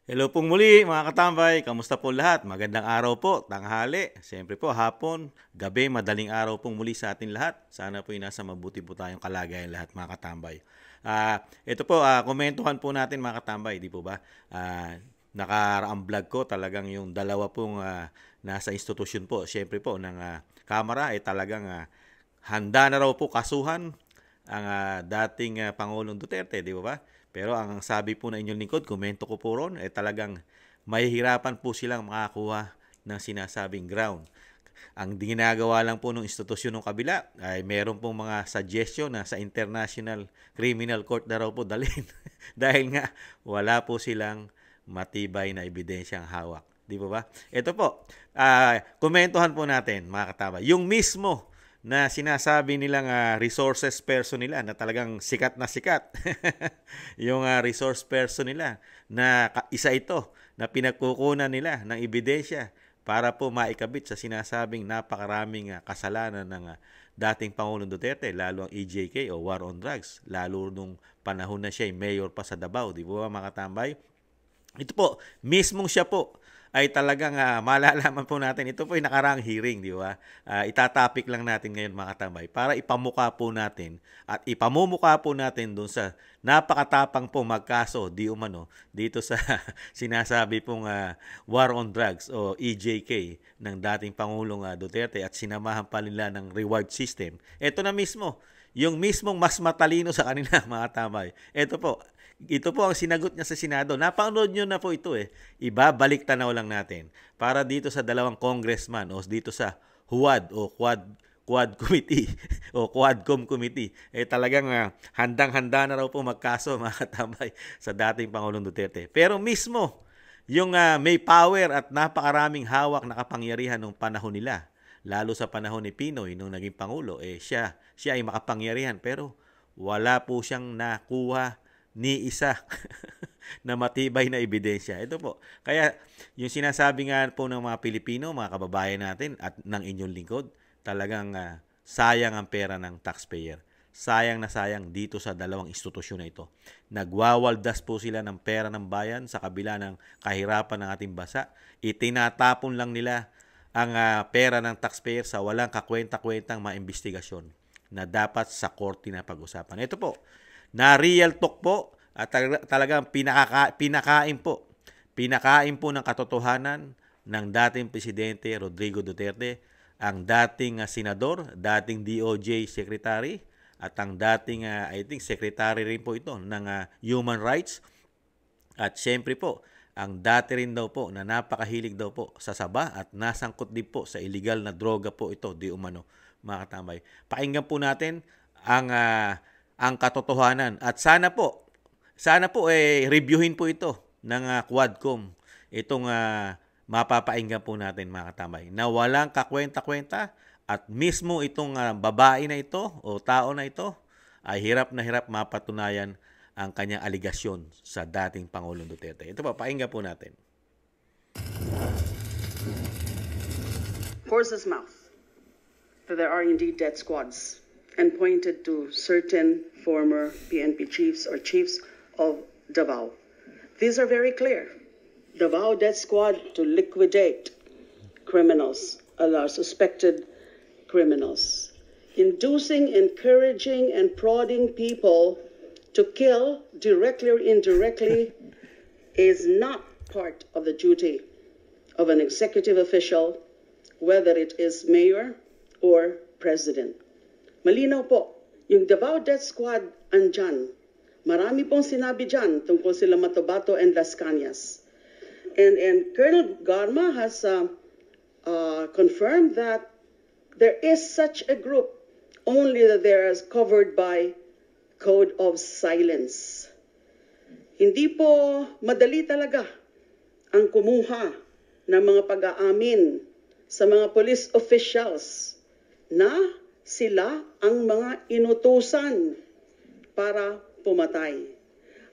Hello pong muli mga katambay, kamusta po lahat? Magandang araw po, tanghali, siyempre po hapon, gabi, madaling araw pong muli sa atin lahat. Sana po nasa mabuti po tayong kalagayan lahat mga katambay. Ito po, komentuhan po natin mga katambay, di po ba? Nakaraang vlog ko talagang yung dalawa pong nasa institusyon po, siyempre po ng Kamara ay talagang handa na raw po kasuhan ang dating Pangulong Duterte, di ba? Pero ang sabi po na inyong lingkod, komento ko po ron, talagang mahihirapan po silang makakuha ng sinasabing ground. Ang ginagawa lang po ng institusyon ng kabila ay meron pong mga suggestion na sa International Criminal Court na raw po dalhin. Dahil nga wala po silang matibay na ebidensyang hawak. Di ba ba? Ito po, komentuhan po natin mga katama. Yung mismo na sinasabi nilang resources person nila na talagang sikat na sikat. Yung resource person nila na isa ito na pinagkukunan nila ng ebidensya para po maikabit sa sinasabing napakaraming kasalanan ng dating Pangulong Duterte, lalo ang EJK o War on Drugs, lalo nung panahon na siya ay mayor pa sa Davao, di ba mga katambay? Ito po, mismong siya po ay talagang malalaman po natin. Ito po ay nakaraang hearing, di ba? Itatapik lang natin ngayon mga tambay para ipamukha po natin at ipamumuka po natin doon sa napakatapang po magkaso di umano dito sa sinasabi pong war on drugs o EJK ng dating Pangulong Duterte at sinamahan pa nila ng reward system. Ito na mismo, yung mismong mas matalino sa kanila mga tambay. Ito po ang sinagot niya sa Senado. Napanood nyo na po ito eh. Ibabalik tanaw lang natin. Para dito sa dalawang congressman o dito sa HUAD o Quad Committee o Quadcom Committee, talagang handang-handa na raw po magkaso mga katambay sa dating Pangulong Duterte. Pero mismo, yung may power at napakaraming hawak na kapangyarihan nung panahon nila, lalo sa panahon ni Pinoy nung naging Pangulo, siya ay makapangyarihan pero wala po siyang nakuha ni isa na matibay na ebidensya. Ito po. Kaya yung sinasabi nga po ng mga Pilipino, mga kababayan natin at ng inyong lingkod, talagang sayang ang pera ng taxpayer. Sayang na sayang dito sa dalawang institusyon na ito. Nagwawaldas po sila ng pera ng bayan sa kabila ng kahirapan ng ating bansa. Itinatapon lang nila ang pera ng taxpayer sa walang kakwenta-kwentang maimbestigasyon na dapat sa korte na pag-usapan. Ito po, na real talk po at talagang pinakain po. Pinakain po ng katotohanan ng dating Presidente Rodrigo Duterte, ang dating senador, dating DOJ Secretary, at ang dating, I think, Secretary rin po ito ng Human Rights. At siyempre po, ang dati rin daw po na napakahilig daw po sa saba at nasangkot din po sa illegal na droga po ito, di umano mga katambay. Pakinggan po natin ang katotohanan at sana po reviewin po ito ng Quadcom itong mapapainggan po natin mga katambay na walang kakwenta-kwenta at mismo itong babae na ito o tao na ito ay hirap na hirap mapatunayan ang kanyang aligasyon sa dating Pangulong Duterte. Ito pa, pakinggan po natin. Horse's mouth that there are indeed death squads and pointed to certain former PNP chiefs or chiefs of Davao. These are very clear. Davao Death Squad to liquidate criminals, suspected criminals. Inducing, encouraging, and prodding people to kill directly or indirectly is not part of the duty of an executive official, whether it is mayor or president. Malinaw po, yung Davao Death Squad andyan. Marami pong sinabi dyan tungkol sila Matabato and Las Cañas. And Colonel Garma has confirmed that there is such a group, only that they are covered by code of silence. Hindi po madali talaga ang kumuha ng mga pag-aamin sa mga police officials na sila ang mga inutusan para pumatay.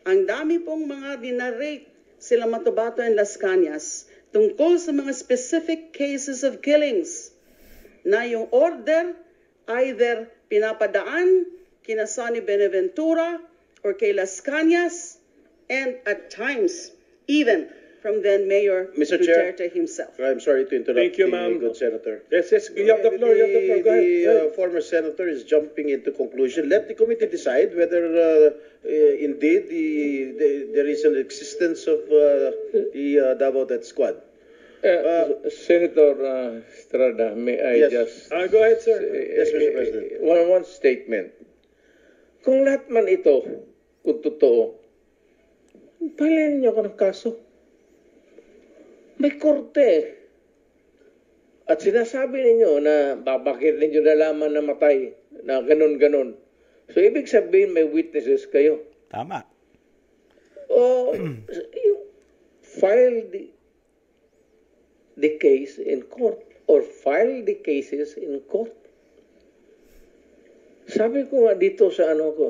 Ang dami pong mga dinarate sila Matabato and Las Cañas tungkol sa mga specific cases of killings na yung order either pinapadaan kina Sonny Benaventura or kay Las Cañas and at times even from then Mayor Mr. Chair. Duterte himself. I'm sorry to interrupt. Thank you, the ma'am. good senator. Yes, you have the floor, you have the floor. Go ahead. Go ahead. Former senator is jumping into conclusion. Let the committee decide whether indeed there is an existence of the Davao Death Squad. Senator Estrada, may I Yes. just... Go ahead, sir. Yes, Mr. President. One statement. Kung lahat man ito, kung totoo, palayan niyo ako ng kaso. May korte. At sinasabi ninyo na bakit ninyo nalaman na matay, na ganun-ganun. So, ibig sabihin may witnesses kayo. Tama. O, you file the case in court or file the cases in court. Sabi ko nga dito sa ano ko,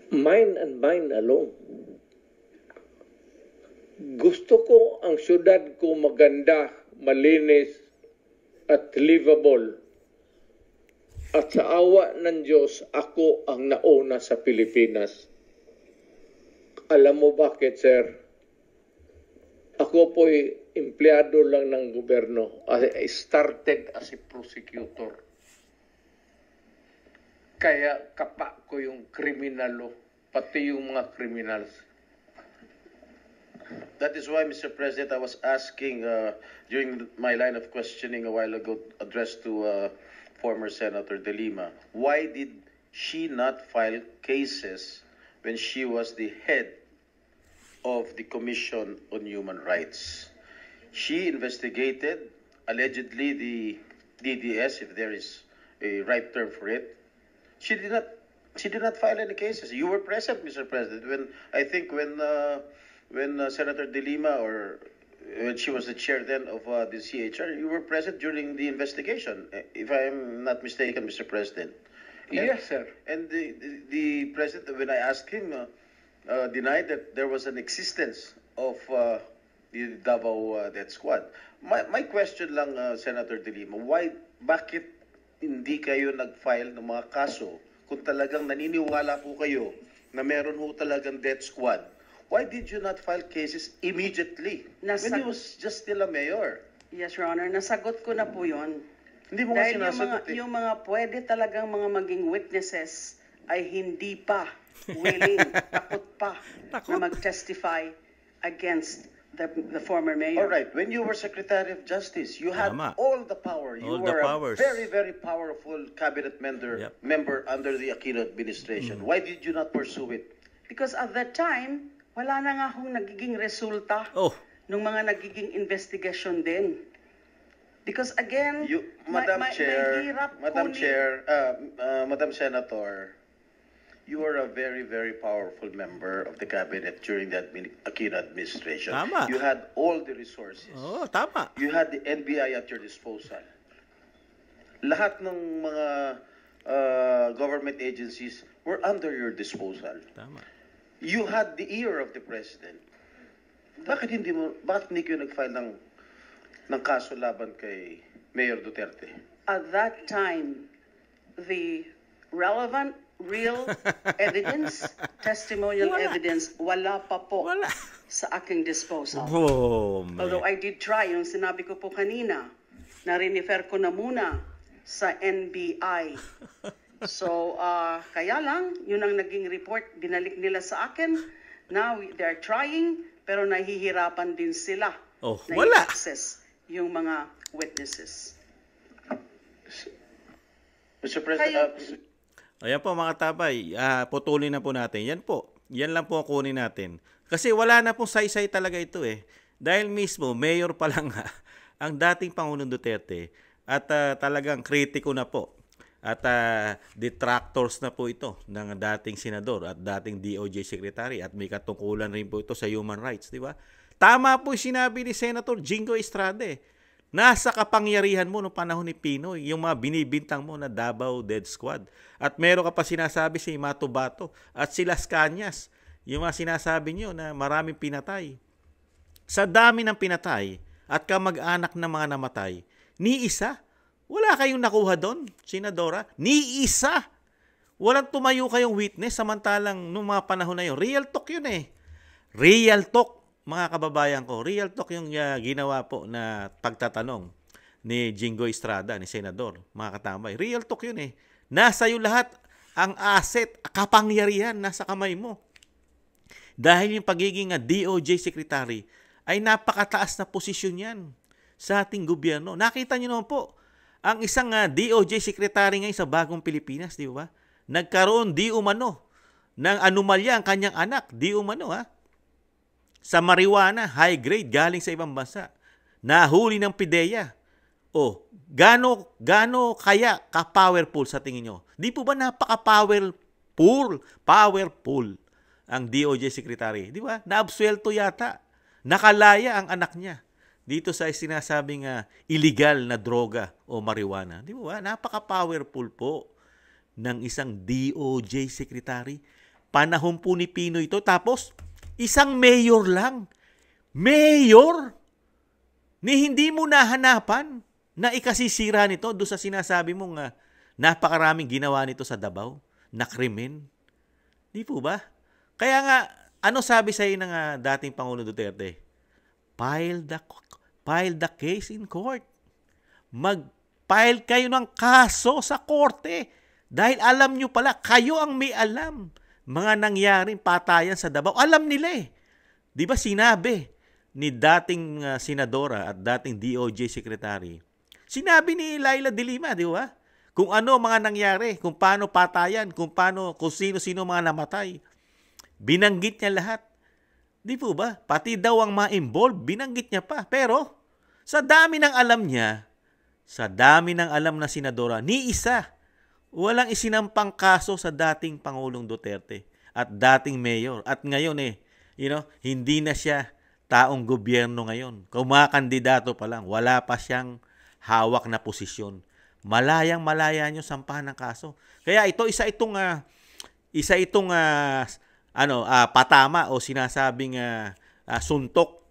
mine and mine alone. Gusto ko ang syudad ko maganda, malinis, at livable. At sa awa ng Diyos, ako ang nauna sa Pilipinas. Alam mo bakit, sir? Ako po'y empleyado lang ng gobyerno. I started as a prosecutor. Kaya kapa ko yung kriminalo, pati yung mga criminals. That is why, Mr. President, I was asking during my line of questioning a while ago, addressed to former Senator De Lima, why did she not file cases when she was the head of the Commission on Human Rights? She investigated, allegedly, the DDS, if there is a right term for it. She did not file any cases. You were present, Mr. President, when Senator De Lima, or when she was the chair then of the CHR, you were present during the investigation, if I am not mistaken, Mr. President. Yes, sir. And the president, when I asked him, denied that there was an existence of the Davao Death Squad. My question lang, Senator De Lima, bakit hindi kayo nag-file ng mga kaso kung talagang naniniwala po kayo na meron ho talagang death squad? Why did you not file cases immediately when he was just still a mayor? Yes, Your Honor, nasagot ko na po yun. Hindi mo nga Dahil sinasagot yung mga pwede talagang mga maging witnesses ay hindi pa willing, takot pa na mag-testify against the former mayor. All right, when you were Secretary of Justice, you had Tama. all the power. You All the were powers. a very, very powerful cabinet member, Yep. member under the Aquino administration. Why did you not pursue it? Because at that time, wala na nga hong nagiging resulta Oh, ng mga nagiging investigation din. Because again, Madam Chair, mahirap Madam kunin- Chair, Madam Senator, you were a very, very powerful member of the cabinet during the Aquino administration. Tama. You had all the resources. oh, tama. You had the NBI at your disposal. Lahat ng mga government agencies were under your disposal. Tama. You had the ear of the president. Bakit hindi kayo nag-file ng kaso laban kay Mayor Duterte? At that time, the relevant, real evidence, testimonial Wala. evidence, wala pa po Wala. sa aking disposal. Oh, man. Although I did try, yung sinabi ko po kanina, na refer ko na muna sa NBI. So, kaya lang, yun ang naging report, binalik nila sa akin. Now, they're trying, pero nahihirapan din sila Oh, na wala. i-access yung mga witnesses. Mr. President, Ayan po mga tabay, putulin na po natin. Yan po, yan lang po ang kunin natin. Kasi wala na pong saysay talaga ito eh. Dahil mismo, mayor pa lang ang dating Pangulong Duterte at talagang kritiko na po. At detractors na po ito ng dating senador at dating DOJ secretary at may katungkulan rin po ito sa human rights, di ba? Tama po sinabi ni Senator Jingo Estrada. Nasa kapangyarihan mo noong panahon ni Pinoy, yung mga binibintang mo na Davao Death Squad. At meron ka pa sinasabi si Mato Bato at si Las Cañas, yung mga sinasabi niyo na maraming pinatay. Sa dami ng pinatay at kamag-anak ng mga namatay, ni isa, wala kayong nakuha doon, Senadora? Ni isa! Walang tumayo kayong witness, samantalang nung mga panahon na yun, real talk yun eh. Real talk, mga kababayan ko. Real talk yung ginawa po na pagtatanong ni Jinggoy Estrada, ni Senador, mga katambay. Real talk yun eh. Nasa iyo lahat ang asset, kapangyarihan, nasa kamay mo. Dahil yung pagiging DOJ Secretary ay napakataas na posisyon yan sa ating gobyerno. Nakita nyo naman po, ang isang DOJ Secretary ngayon sa bagong Pilipinas, di ba? Nagkaroon di umano ng anomalya ang kanyang anak, di umano sa marijuana, high grade, galing sa ibang bansa. Nahuli ng PIDEA. Gaano kaya ka-powerful sa tingin nyo? Di po ba powerful ang DOJ Secretary? Di ba? Naabsuelto yata. Nakalaya ang anak niya dito sa sinasabing illegal na droga o marijuana. Di ba? Napaka-powerful po ng isang DOJ Secretary. Panahon po ni Pinoy ito. Tapos, isang mayor lang. Mayor! Ni hindi mo nahanapan na ikasisira nito doon sa sinasabi mong napakaraming ginawa nito sa Davao na krimen. Di po ba? Kaya nga, ano sabi sa iyo ng dating Pangulo Duterte? File the case in court. Mag-file kayo ng kaso sa korte. Dahil alam nyo pala, kayo ang may alam. Mga nangyaring patayan sa Davao. Alam nila eh. Di ba sinabi ni dating senadora at dating DOJ Secretary, sinabi ni Laila de Lima, di ba? Kung ano mga nangyari, kung paano patayan, kung sino-sino mga namatay. Binanggit niya lahat. Di po ba? Pati daw ang ma-involve, binanggit niya pa. Pero, sa dami ng alam niya, sa dami ng alam na senadora, ni isa, walang isinampang kaso sa dating Pangulong Duterte at dating mayor. At ngayon hindi na siya taong gobyerno ngayon. Kumakandidato pa lang, wala pa siyang hawak na posisyon. Malayang-malaya nyo sampahan ng kaso. Kaya isa itong patama o sinasabing suntok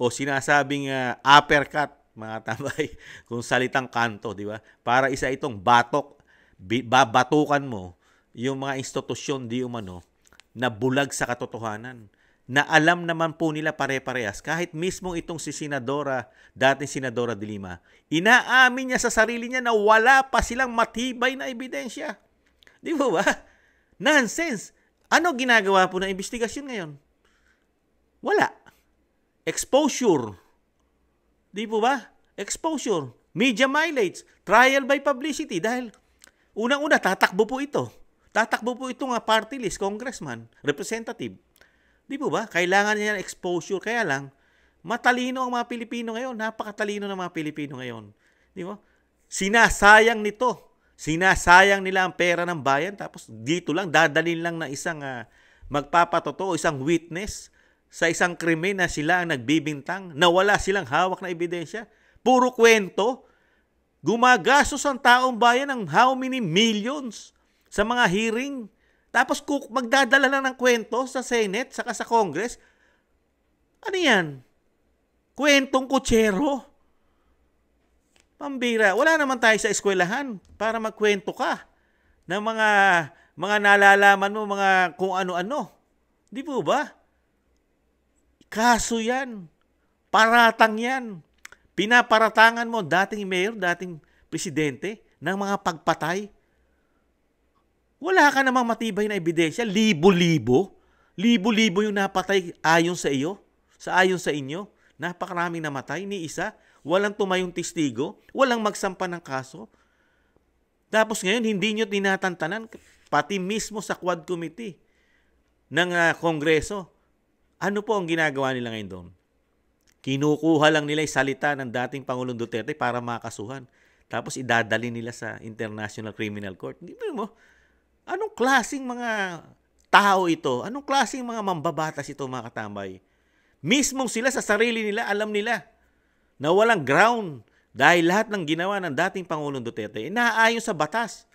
o sinasabing uppercut, mga tambay, kung salitang kanto, di ba? Para isa itong batok, babatukan mo yung mga institusyon di umano na bulag sa katotohanan, na alam naman po nila pare-parehas. Kahit mismo itong si dating Senadora de Lima, inaamin niya sa sarili niya na wala pa silang matibay na ebidensya. Di ba? Nonsense. Ano ginagawa po ng investigasyon ngayon? Wala. Exposure. Di po ba? Exposure. Media mileage. Trial by publicity. Dahil unang-una, tatakbo po ito. Tatakbo po itong party list, congressman, representative. Di po ba? Kailangan niya ng exposure. Kaya lang, matalino ang mga Pilipino ngayon. Napakatalino ng mga Pilipino ngayon. Di ba? Sinasayang nito. Sinasayang nila ang pera ng bayan. Tapos dito lang, dadalhin lang na isang magpapatotoo, isang witness sa isang krimen na sila ang nagbibintang, na wala silang hawak na ebidensya. Puro kwento. Gumagastos ang taong bayan ng how many millions sa mga hearing. Tapos magdadala lang ng kwento sa Senate, saka sa Congress. Ano yan? Kwentong kutsero. Pambira. Wala naman tayo sa eskwelahan para magkwento ka ng mga nalalaman mo, mga kung ano-ano. Di po ba? Kaso yan. Paratang yan. Pinaparatangan mo dating mayor, dating presidente ng mga pagpatay. Wala ka namang matibay na ebidensya. Libo-libo. Libo-libo yung napatay ayon sa iyo. Ayon sa inyo. Napakaraming namatay. Ni isa. Walang tumayong testigo. Walang magsampa ng kaso. Tapos ngayon, hindi nyo tinatantanan. Pati mismo sa Quad Committee ng Kongreso. Ano po ang ginagawa nila ngayon doon? Kinukuha lang nila yung salita ng dating Pangulong Duterte para makasuhan. Tapos idadali nila sa International Criminal Court. Hindi mo, anong klaseng mga tao ito? Anong klaseng mga mambabatas ito, mga katambay? Mismong sila sa sarili nila, alam nila na walang ground dahil lahat ng ginawa ng dating Pangulong Duterte naayon sa batas.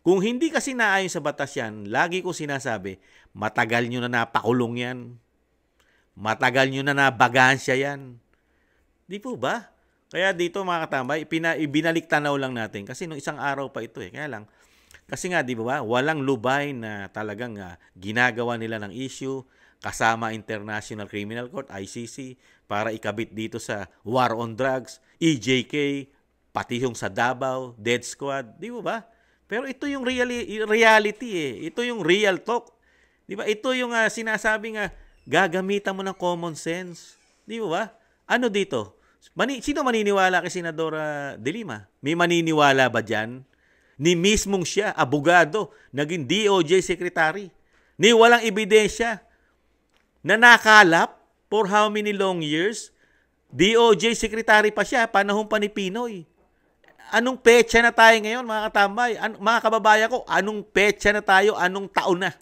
Kung hindi kasi naayon sa batas yan, lagi ko sinasabi, matagal nyo na napakulong yan. Matagal nyo na nabagansya yan. Di po ba? Kaya dito mga katambay, ibinalik tanaw lang natin kasi nung isang araw pa ito Kaya lang, Kasi nga, di ba, walang lubay na talagang ginagawa nila ng issue kasama International Criminal Court, ICC, para ikabit dito sa war on drugs, EJK, pati yung sa Davao, Dead Squad, di ba? Pero ito yung reality eh. Ito yung real talk. Di ba? Ito yung sinasabing gagamitan mo ng common sense. Di ba? Ano dito? Sino maniniwala kay Senadora De Lima? May maniniwala ba dyan? Ni mismong siya, abogado, naging DOJ secretary, ni walang ebidensya, na nakalap for how many long years, DOJ secretary pa siya, panahon pa ni Pinoy. Anong petsa na tayo ngayon, mga katambay? Mga kababayan ko, anong petsa na tayo? Anong taon na?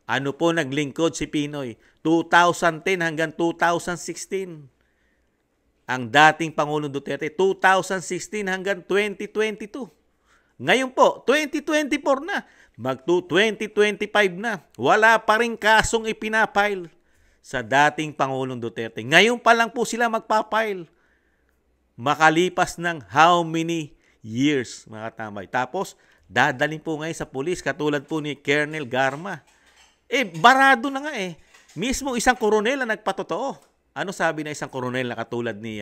Ano po naglingkod si Pinoy? 2010 hanggang 2016. Ang dating Pangulong Duterte, 2016 hanggang 2022. Ngayon po, 2024 na. Mag-2025 na. Wala pa rin kasong ipinapile sa dating Pangulong Duterte. Ngayon pa lang po sila magpapile. Makalipas ng how many years, mga tambay. Tapos, dadalhin po ngayon sa pulis, katulad po ni Colonel Garma. Barado na nga eh. Mismo isang koronel na nagpatotoo. Ano sabi na isang koronel na katulad ni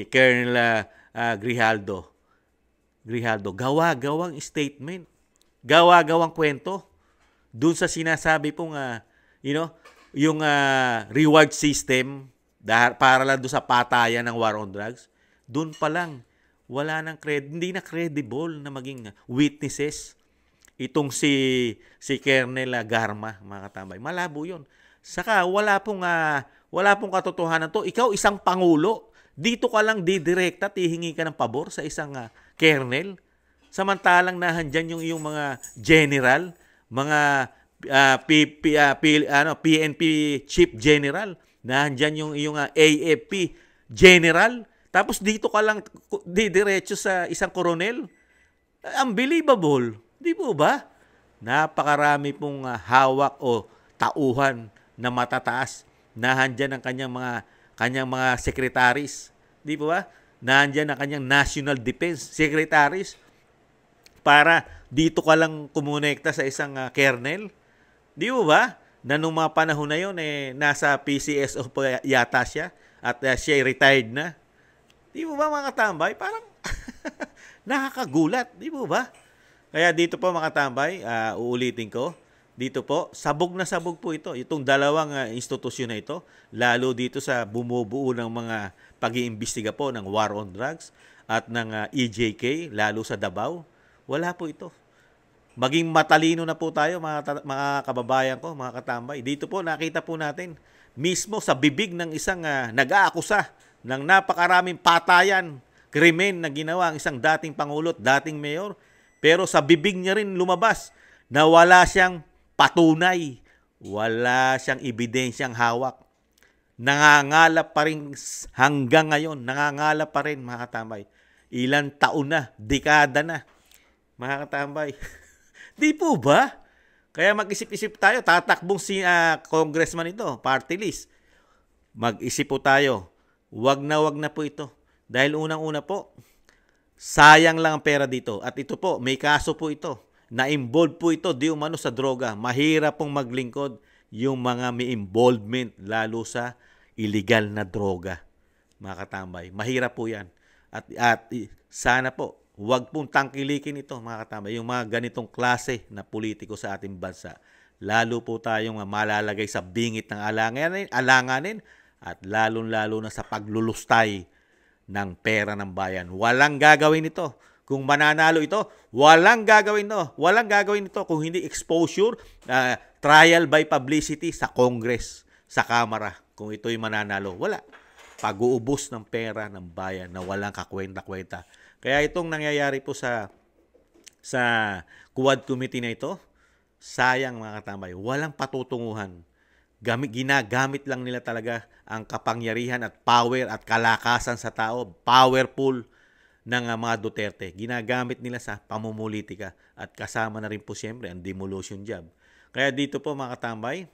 Colonel Grijaldo? Gawa-gawang statement. Gawa-gawang kwento. Doon sa sinasabi pong, yung reward system para lang doon sa patayan ng war on drugs, doon pa lang, hindi na credible na maging witnesses itong si Colonel Garma, mga katambay. Malabo yun. Saka wala pong katotohanan to. Ikaw isang pangulo, dito ka lang didirekta, tihingi ka ng pabor sa isang colonel. Samantalang nahandyan yung iyong mga general, mga PNP Chief General, nahandyan yung iyong AFP General. Tapos dito ka lang didiretso sa isang koronel. Unbelievable. Di po ba? Napakarami pong hawak o tauhan na matataas. Nahandyan ang kanyang mga secretaries. Di po ba? Nahandyan ang kanyang National Defense Secretaries para dito ka lang kumonekta sa isang kernel. Di po ba? Na nung mga panahon na yun, nasa PCSO pa yata siya at siya retired na. Di po ba, mga tambay? Parang nakakagulat. Di po ba? Kaya dito po, mga tambay, uulitin ko, dito po, sabog na sabog po ito. Itong dalawang institusyon na ito, lalo dito sa bumubuo ng mga pag-iimbestiga po ng war on drugs at ng EJK, lalo sa Davao. Wala po ito. Maging matalino na po tayo, mga kababayan ko, mga katambay. Dito po, nakita po natin, mismo sa bibig ng isang nag-aakusa ng napakaraming patayan, krimen na ginawa ang isang dating Pangulo at dating Mayor, pero sa bibig niya rin lumabas na wala siyang patunay, wala siyang ebidensyang hawak. Nangangalap pa rin hanggang ngayon, nangangalap pa rin, mga katambay. Ilang taon na, dekada na, mga katambay. Di po ba? Kaya mag-isip-isip tayo, tatakbong si congressman ito, party list. Mag-isip po tayo, wag na po ito. Dahil unang-una po, sayang lang ang pera dito. At ito po, may kaso po ito. Na-involve po ito, di umano sa droga. Mahirap pong maglingkod yung mga may involvement, lalo sa illegal na droga. Mga katambay, mahirap po yan. At sana po, huwag pong tangkilikin ito, mga katambay, yung mga ganitong klase na politiko sa ating bansa. Lalo po tayong malalagay sa bingit ng alanganin at lalong-lalo na sa paglulustay ng pera ng bayan. Walang gagawin ito. Kung mananalo ito, walang gagawin ito. Walang gagawin ito kung hindi exposure, trial by publicity sa Congress, sa Kamara. Kung ito'y mananalo, wala. Pag-uubos ng pera ng bayan na walang kakwenta-kwenta. Kaya itong nangyayari po sa Quad Committee na ito, sayang, mga katambay, walang patutunguhan. Ginagamit lang nila talaga ang kapangyarihan at power at kalakasan sa tao, powerful ng mga Duterte. Ginagamit nila sa pamumulitika at kasama na rin po siyempre ang demolition job. Kaya dito po, mga katambay,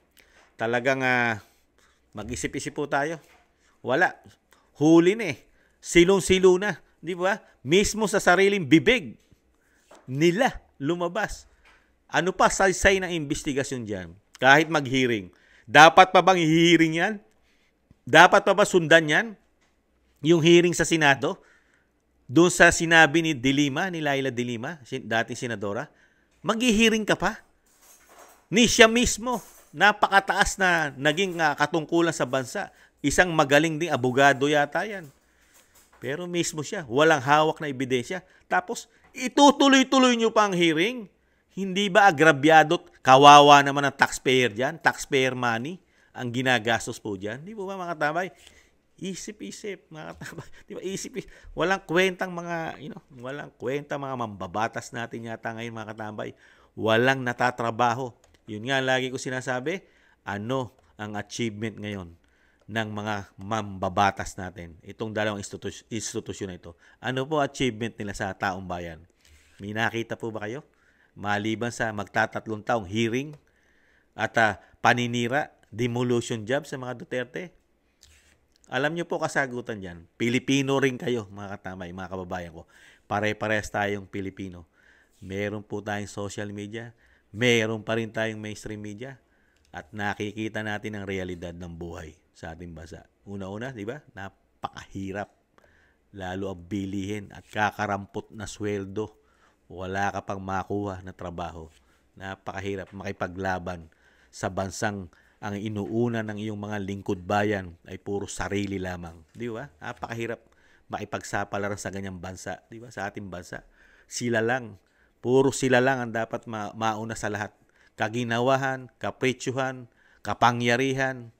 talagang mag-isip-isip po tayo. Wala. Huli na eh. Silong-silo na. Di ba? Mismo sa sariling bibig nila lumabas. Ano pa saysay ng investigasyon dyan? Kahit mag-hearing. Dapat pa bang i-hearing yan? Dapat pa ba sundan yan? Yung hearing sa Senado? Doon sa sinabi ni Laila De Lima, dating senadora, mag-hearing ka pa? Ni siya mismo, napakataas na naging katungkulan sa bansa. Isang magaling ding abogado yata yan. Pero mismo siya, walang hawak na ebidensya. Tapos, itutuloy-tuloy nyo pa ang hearing. Hindi ba agrabyado? Kawawa naman ang taxpayer dyan. Taxpayer money ang ginagastos po dyan. Di ba mga katabay? Isip-isip, mga katabay. Di ba? Isip-isip. Walang kwentang mga, walang kwenta mga mambabatas natin yata ngayon mga katabay. Walang natatrabaho. Yun nga, lagi ko sinasabi, ano ang achievement ngayon ng mga mambabatas natin? Itong dalawang institusyon na ito. Ano po achievement nila sa taong bayan? May nakita po ba kayo? Maliban sa magtatatlong taong hearing at paninira, demolition job sa mga Duterte. Alam nyo po kasagutan dyan. Pilipino rin kayo, mga katamay, mga kababayan ko. Pare-parehas tayong Pilipino. Meron po tayong social media. Meron pa rin tayong mainstream media. At nakikita natin ang realidad ng buhay sa ating bansa. Una-una, di ba? Napakahirap. Lalo ang bilihin at kakarampot na sweldo. Wala ka pang makuha na trabaho. Napakahirap makipaglaban sa bansang ang inuuna ng iyong mga lingkod bayan ay puro sarili lamang. Di ba? Napakahirap makipagsapalaran sa ganyang bansa. Di ba? Sa ating bansa. Sila lang. Puro sila lang ang dapat mauna sa lahat. Kaginawahan, kapritsyuhan, kapangyarihan,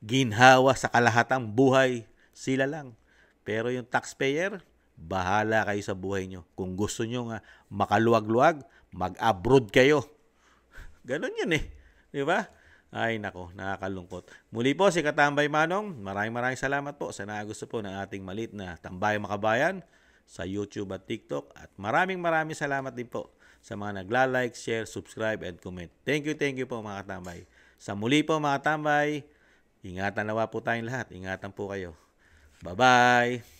ginhawa sa kalahatang buhay. Sila lang. Pero yung taxpayer, bahala kayo sa buhay nyo. Kung gusto nyo makaluwag-luwag, mag-abroad kayo. Ganon yun Di ba? Ay nako, nakakalungkot. Muli po si Katambay Manong. Maraming salamat po sa nagusto po ng ating malit na Tambay Makabayan sa YouTube at TikTok. At maraming salamat din po sa mga nagla-like, share, subscribe, and comment. Thank you po mga katambay. Sa muli po mga katambay, ingatan nawa po tayong lahat. Ingatan po kayo. Bye-bye!